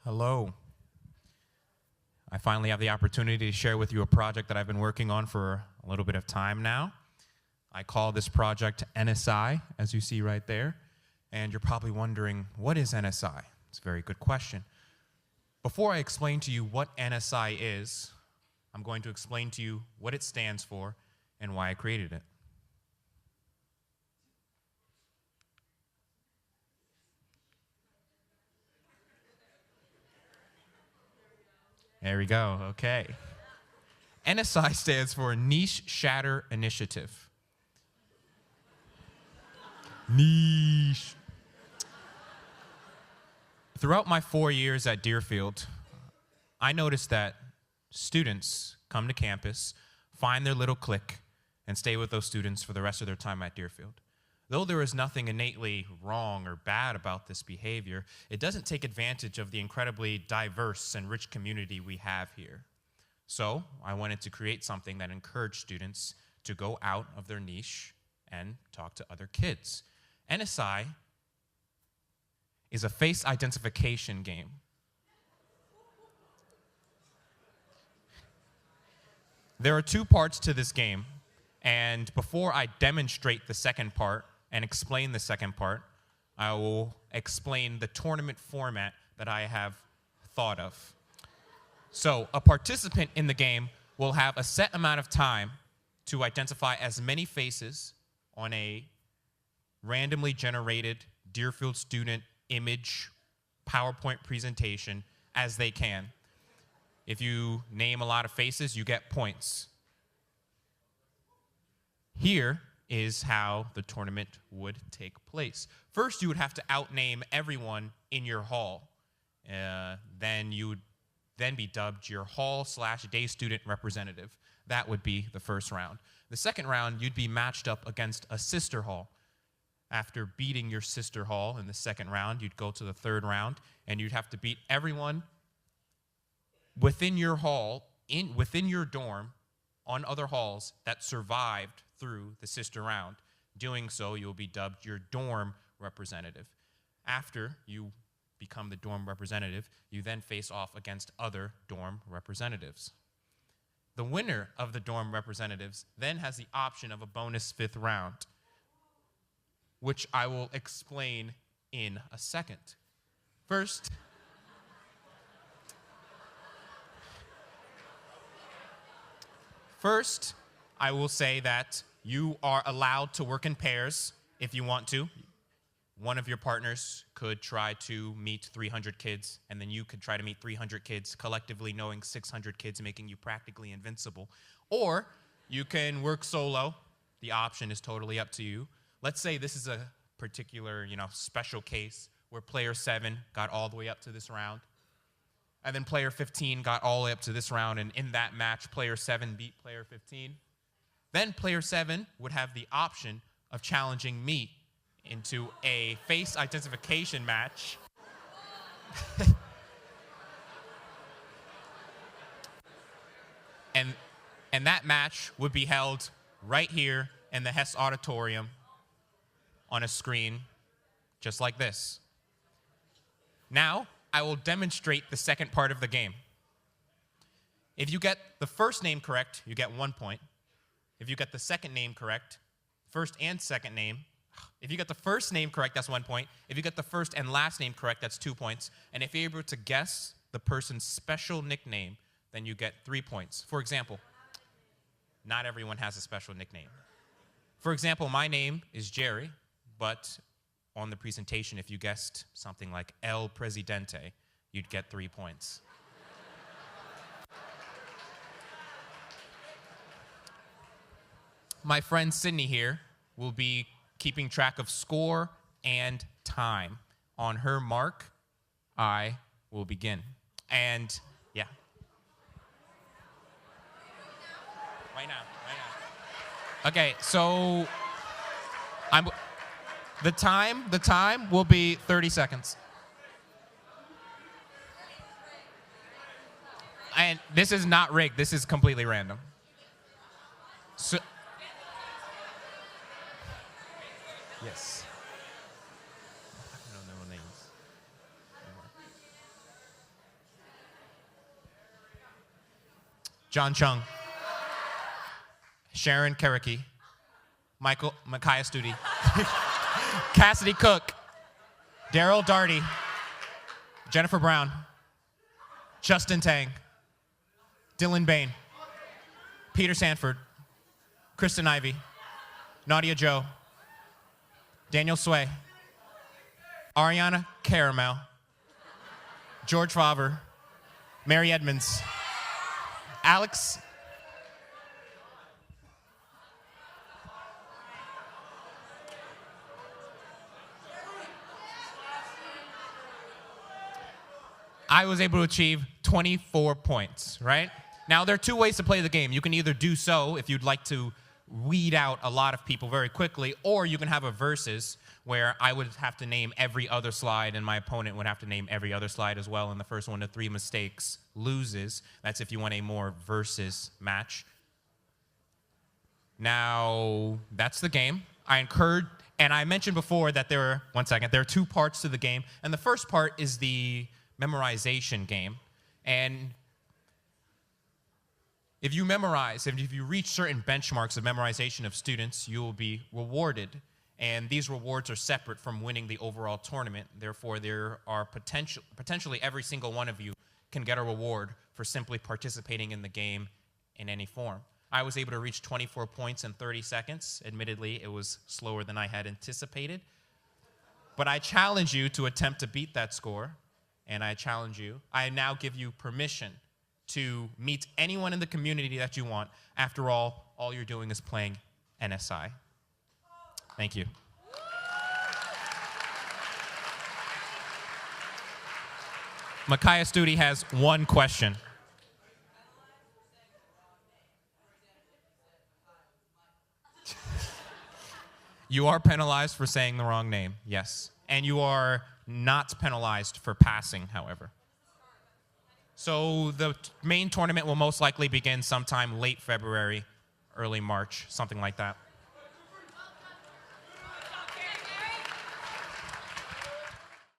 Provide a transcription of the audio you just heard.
Hello. I finally have the opportunity to share with you a project that I've been working on for a little bit of time now. I call this project NSI, as you see right there. And you're probably wondering, what is NSI? It's a very good question. Before I explain to you what NSI is, I'm going to explain to you what it stands for and why I created it. There we go, okay. NSI stands for Niche Shatter Initiative. Niche. Throughout my 4 years at Deerfield, I noticed that students come to campus, find their little clique, and stay with those students for the rest of their time at Deerfield. Though there is nothing innately wrong or bad about this behavior, it doesn't take advantage of the incredibly diverse and rich community we have here. So I wanted to create something that encouraged students to go out of their niche and talk to other kids. NSI is a face identification game. There are two parts to this game, and before I demonstrate the second part and explain the second part, I will explain the tournament format that I have thought of. So a participant in the game will have a set amount of time to identify as many faces on a randomly generated Deerfield student image PowerPoint presentation as they can. If you name a lot of faces, you get points. Here is how the tournament would take place. First, you would have to outname everyone in your hall. Then you would be dubbed your hall/day student representative. That would be the first round. The second round, you'd be matched up against a sister hall. After beating your sister hall in the second round, you'd go to the third round, and you'd have to beat everyone within your hall, within your dorm, on other halls that survived through the sister round. Doing so, you'll be dubbed your dorm representative. After you become the dorm representative, you then face off against other dorm representatives. The winner of the dorm representatives then has the option of a bonus fifth round, which I will explain in a second. First, I will say that you are allowed to work in pairs if you want to. One of your partners could try to meet 300 kids, and then you could try to meet 300 kids, collectively knowing 600 kids, making you practically invincible. Or you can work solo. The option is totally up to you. Let's say this is a particular, special case where player 7 got all the way up to this round, and then player 15 got all the way up to this round, and in that match, player 7 beat player 15. Then player 7 would have the option of challenging me into a face identification match. and that match would be held right here in the Hess Auditorium on a screen just like this. Now, I will demonstrate the second part of the game. If you get the first name correct, you get 1 point. If you get the second name correct, first and second name, if you get the first name correct, that's 1 point. If you get the first and last name correct, that's 2 points. And if you're able to guess the person's special nickname, then you get 3 points. For example, not everyone has a special nickname. For example, my name is Gerry, but on the presentation, if you guessed something like El Presidente, you'd get 3 points. My friend Sydney here will be keeping track of score and time. On her mark, I will begin. And, yeah. Right now. Okay, so the time will be 30 seconds. And this is not rigged. This is completely random. So, yes. I don't know names. John Chung, Sharon Kerricky, Micaiah Studi, Cassidy Cook, Daryl Darty, Jennifer Brown, Justin Tang, Dylan Bain, Peter Sanford, Kristen Ivey, Nadia Joe, Daniel Sway, Ariana Caramel, George Faber, Mary Edmonds, Alex. I was able to achieve 24 points, right? Now, there are two ways to play the game. You can either do so if you'd like to weed out a lot of people very quickly, or you can have a versus where I would have to name every other slide and my opponent would have to name every other slide as well, and the first one to 3 mistakes loses. That's if you want a more versus match. Now, that's the game. And I mentioned before that there are 2 parts to the game, and the first part is the memorization game. And if you memorize, if you reach certain benchmarks of memorization of students, you will be rewarded. And these rewards are separate from winning the overall tournament. Therefore, there are potentially every single one of you can get a reward for simply participating in the game in any form. I was able to reach 24 points in 30 seconds. Admittedly, it was slower than I had anticipated. But I challenge you to attempt to beat that score. And I now give you permission to meet anyone in the community that you want. After all you're doing is playing NSI. Thank you. Micaiah Studi has one question. You are penalized for saying the wrong name, yes. And you are not penalized for passing, however. So the main tournament will most likely begin sometime late February, early March, something like that.